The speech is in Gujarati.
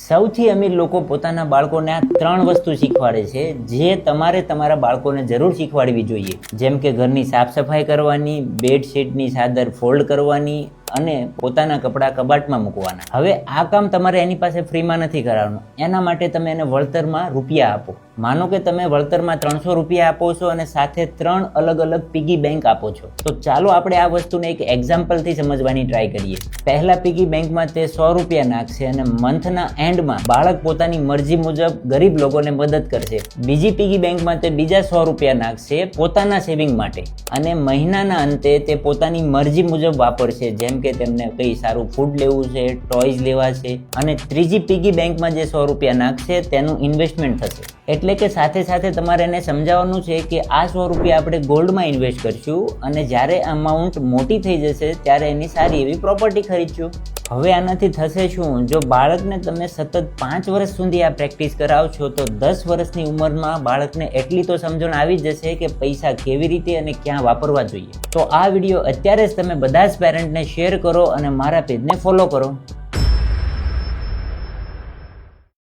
સૌથી અમીર લોકો પોતાના બાળકોને આ 3 વસ્તુ શીખવાડે છે જે તમારે તમારા બાળકોને જરૂર શીખવાડવી જોઈએ, જેમ કે ઘરની સાફ સફાઈ કરવાની, બેડશીટની ચાદર ફોલ્ડ કરવાની અને પોતાના કપડાં કબાટમાં મૂકવાના. હવે આ કામ તમારે એની પાસે ફ્રીમાં નથી કરાવવાનું. એના માટે તમે એને વળતરમાં રૂપિયા આપો. માનો કે તમે વળતરમાં 300 રૂપિયા આપો છો અને સાથે 3 અલગ અલગ પિગી બેંક આપો છો. તો ચાલો આપણે આ વસ્તુને એક એક્ઝામ્પલથી સમજવાની ટ્રાય કરીએ. પહેલા પિગી બેંકમાં તે 100 રૂપિયા નાખશે અને મંથના એન્ડમાં બાળક પોતાની મરજી મુજબ ગરીબ લોકોને મદદ કરશે. બીજી પિગી બેંકમાં તે બીજા 100 રૂપિયા નાખશે પોતાના સેવિંગ માટે અને મહિનાના અંતે તે પોતાની મરજી મુજબ વાપરશે, જેમ કે તેમને કઈ સારું ફૂડ લેવું છે, ટોયઝ લેવા છે. અને ત્રીજી પિગી બેંકમાં જે 100 રૂપિયા નાખશે તેનું ઇન્વેસ્ટમેન્ટ થશે. એટલે કે સાથે સાથે તમારે એને સમજાવવાનું છે કે આ 100 રૂપિયા આપણે ગોલ્ડમાં ઇન્વેસ્ટ કરશું અને જ્યારે અમાઉન્ટ મોટી થઈ જશે ત્યારે એની સારી એવી પ્રોપર્ટી ખરીદશું. હવે આનાથી થશે શું? જો બાળકને તમે સતત 5 વર્ષ સુધી આ પ્રેક્ટિસ કરાવશો તો 10 વર્ષની ઉંમરમાં બાળકને એટલી તો સમજણ આવી જશે કે પૈસા કેવી રીતે અને ક્યાં વાપરવા જોઈએ. તો આ વિડીયો અત્યારે જ તમે બધા જ પેરેન્ટને શેર કરો અને મારા પેજને ફોલો કરો.